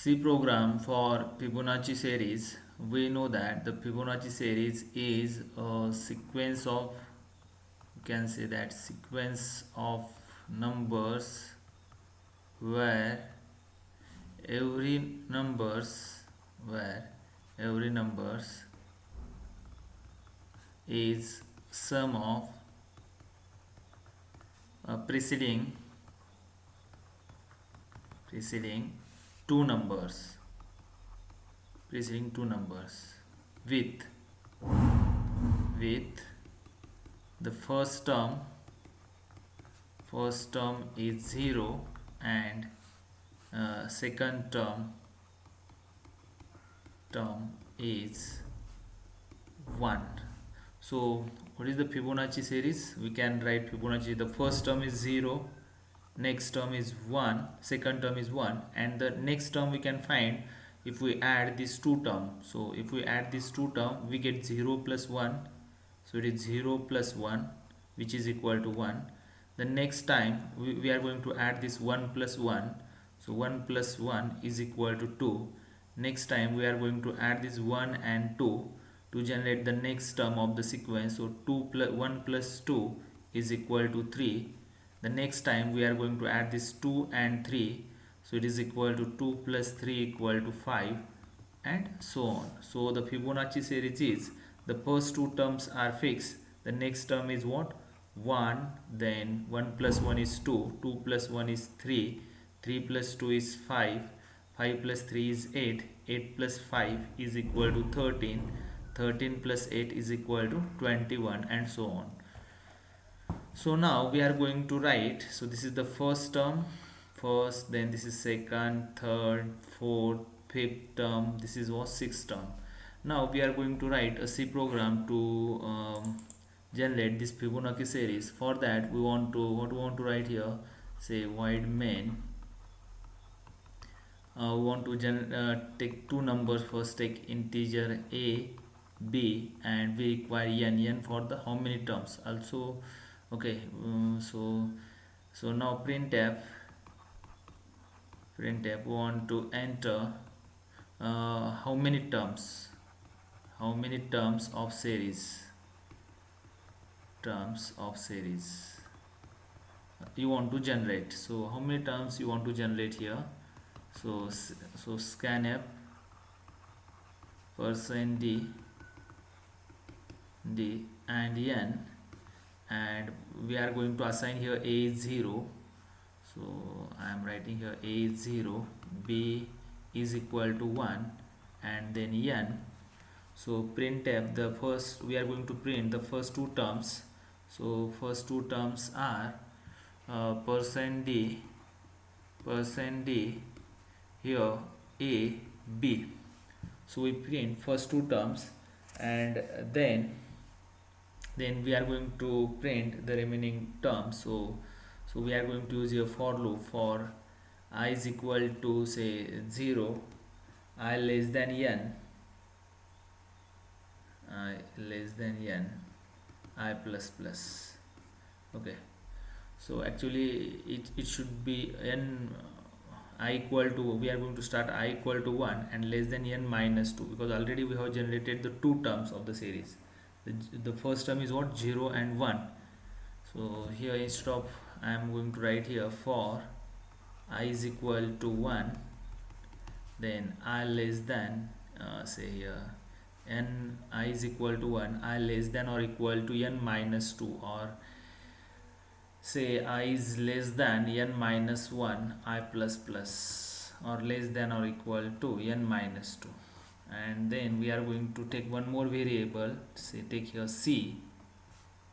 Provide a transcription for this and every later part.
C program for Fibonacci series. We know that the Fibonacci series is a sequence of, you can say that sequence of numbers where every numbers where every numbers is sum of preceding two numbers preceding two numbers with with the first term is 0 and second term is 1. So what is the Fibonacci series? We can write Fibonacci. The first term is 0, next term is 1, second term is 1, and the next term we can find if we add these two terms. So if we add these two terms, we get 0 plus 1. So it is 0 plus 1, which is equal to 1. The next time we are going to add this 1 plus 1. So 1 plus 1 is equal to 2. Next time we are going to add this 1 and 2 to generate the next term of the sequence. So 1 plus 2 is equal to 3. The next time we are going to add this 2 and 3. So it is equal to 2 plus 3 equal to 5, and so on. So the Fibonacci series is the first two terms are fixed. The next term is what? 1. Then 1 plus 1 is 2. 2 plus 1 is 3. 3 plus 2 is 5. 5 plus 3 is 8. 8 plus 5 is equal to 13. 13 plus 8 is equal to 21, and so on. So now we are going to write, so this is the first term, first, then this is second, third, fourth, fifth term, this is what, sixth term. Now we are going to write a C program to generate this Fibonacci series. For that we want to, what we want to write here, say void main. We want to take two numbers. First take integer a, b, and we require n for the how many terms also. Okay, so now printf we want to enter how many terms of series you want to generate. So how many terms you want to generate here? So scanf %d and n, and we are going to assign here a is 0. So I am writing here a is 0, b is equal to 1, and then n. So printf, the first, we are going to print the first two terms. So first two terms are %d here a, b. So we print first two terms, and then we are going to print the remaining terms. So we are going to use a for loop for I is equal to, say, 0, I less than n, I plus plus. Okay, so actually it should be n I equal to, we are going to start I equal to 1 and less than n minus 2, because already we have generated the two terms of the series. The first term is what? 0 and 1. So here instead of, I am going to write here for I is equal to 1, then I less than, say here n I is equal to 1, I less than or equal to n minus 2, or say I is less than n minus 1 I plus plus, or less than or equal to n minus 2. And then we are going to take one more variable, say take here c.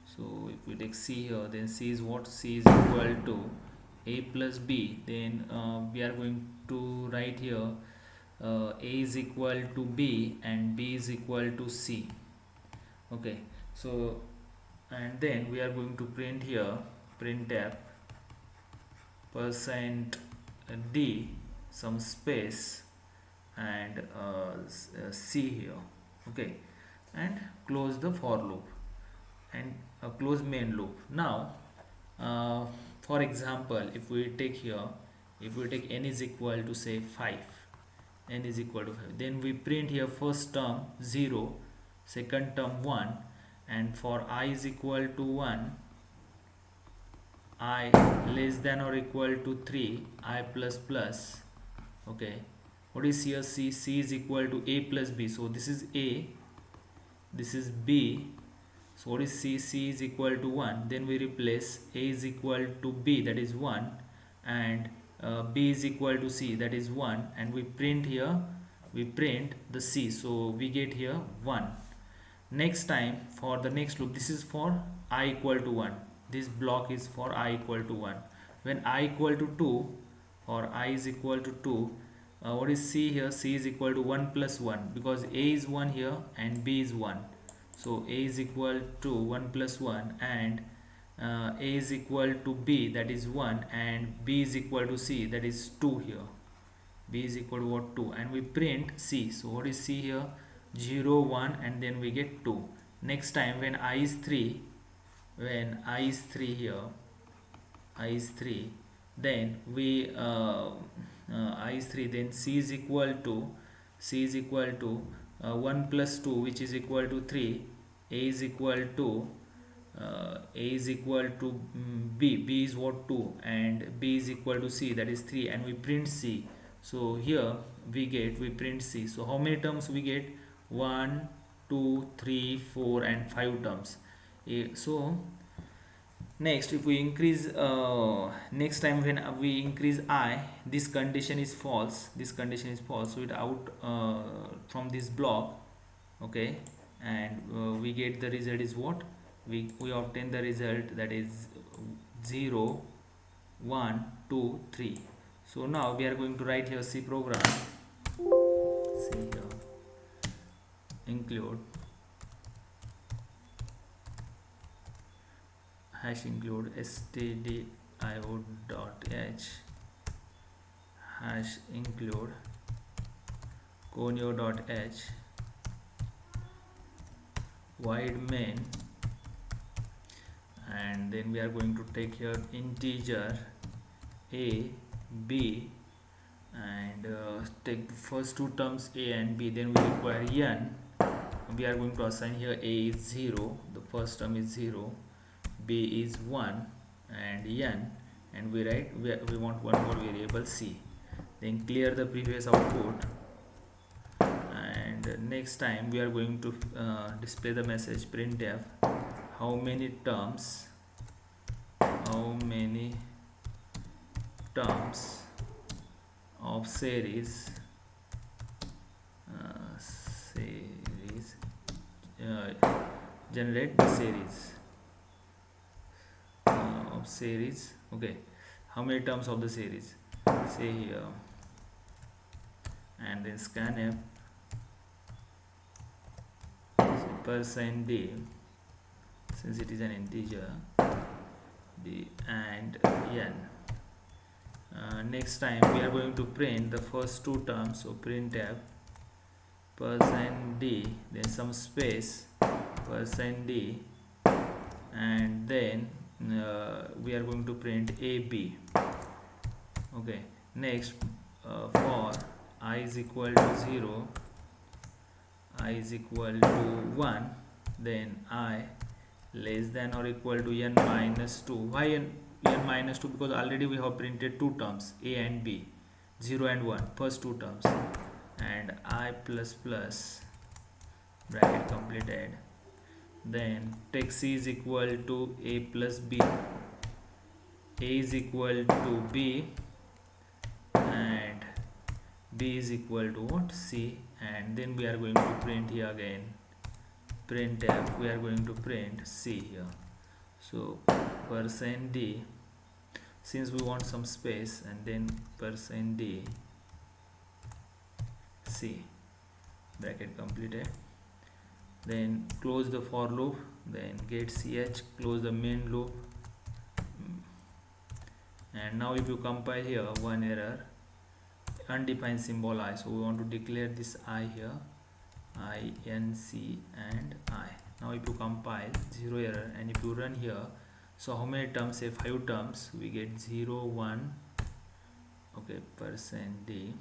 So if we take c here, then c is what? C is equal to a plus b. Then we are going to write here a is equal to b and b is equal to c. Okay, so and then we are going to print here printf %d some space and c here. Okay, and close the for loop and close main loop. Now for example, if we take here, if we take n is equal to, say, 5, n is equal to 5. Then we print here first term 0, second term 1, and for I is equal to 1, I less than or equal to 3, I plus plus. Okay, what is here? C is equal to a plus b. So this is a, this is b. So what is C is equal to 1. Then we replace a is equal to b, that is 1, and b is equal to c, that is 1, and we print here, we print the c, so we get here 1. Next time, for the next loop, this is for I equal to 1, this block is for I equal to 1. When I equal to 2, or I is equal to 2, what is C here? C is equal to 1 plus 1, because A is 1 here and B is 1. So A is equal to 1 plus 1, and A is equal to B, that is 1, and B is equal to C, that is 2 here. B is equal to what? 2, and we print C. So what is C here? 0, 1, and then we get 2. Next time, when I is 3, when I is 3 here, I is 3, then we I is 3, then C is equal to, C is equal to 1 plus 2, which is equal to 3. A is equal to A is equal to B. B is what? 2, and B is equal to C, that is 3, and we print C. So here we print C. So how many terms we get? 1, 2, 3, 4, and 5 terms. So next, if we increase next time when we increase I, this condition is false, this condition is false, so it out from this block. Okay, and we get the result is what? We obtain the result, that is 0, 1, 2, 3. So now we are going to write here C program. See here, include hash include stdio.h hash include conio.h void main, and then we are going to take here integer a, b, and take the first two terms a and b. Then we require n. We are going to assign here a is 0, the first term is 0, b is 1, and n, and we write we want one more variable c. Then clear the previous output, and next time we are going to display the message printf how many terms of series generate the series of series. Okay, how many terms of the series, say here, and then scanf %d, since it is an integer, d, and n. Next time we are going to print the first two terms, so printf %d, then some space %d, and then we are going to print ab. Okay, next for I is equal to 0, I is equal to 1, then I less than or equal to n minus 2. Why n minus 2? Because already we have printed two terms a and b, 0 and 1, first two terms, and I plus plus, bracket completed. Then take C is equal to a plus b, a is equal to b, and b is equal to what? C, and then we are going to print here again printf, we are going to print C here. So %d, since we want some space, and then %d C, bracket completed. Then close the for loop, then get ch, close the main loop, and now if you compile here, one error, undefined symbol I. So we want to declare this I here, I, N, C, and I. Now if you compile, 0 error, and if you run here, so how many terms? Say 5 terms, we get 0, 1, okay, %d,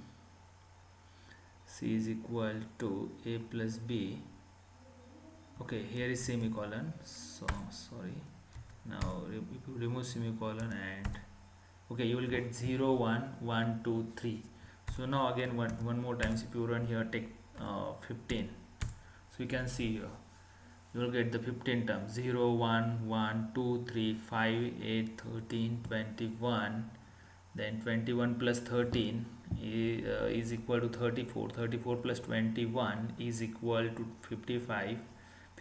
C is equal to A plus B. Okay, here is semicolon, so sorry. Now if you remove semicolon, and okay, you will get 0 1 1 2 3. So now again one more times, if you run here, take 15. So you can see here, you will get the 15 terms: 0 1 1 2 3 5 8 13 21. Then 21 plus 13 is equal to 34. 34 plus 21 is equal to 55.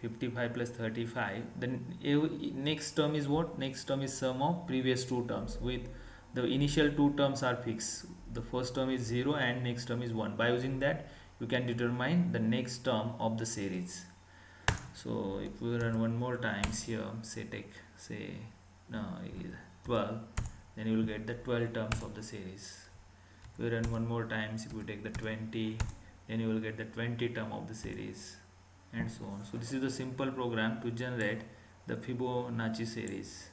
55 plus 35. Then next term is what? Next term is sum of previous two terms, with the initial two terms are fixed. The first term is 0 and next term is 1. By using that, you can determine the next term of the series. So if we run one more times here, say take, say no, 12, then you will get the 12 terms of the series. If we run one more times, if we take the 20, then you will get the 20 term of the series, and so on. So this is the simple program to generate the Fibonacci series.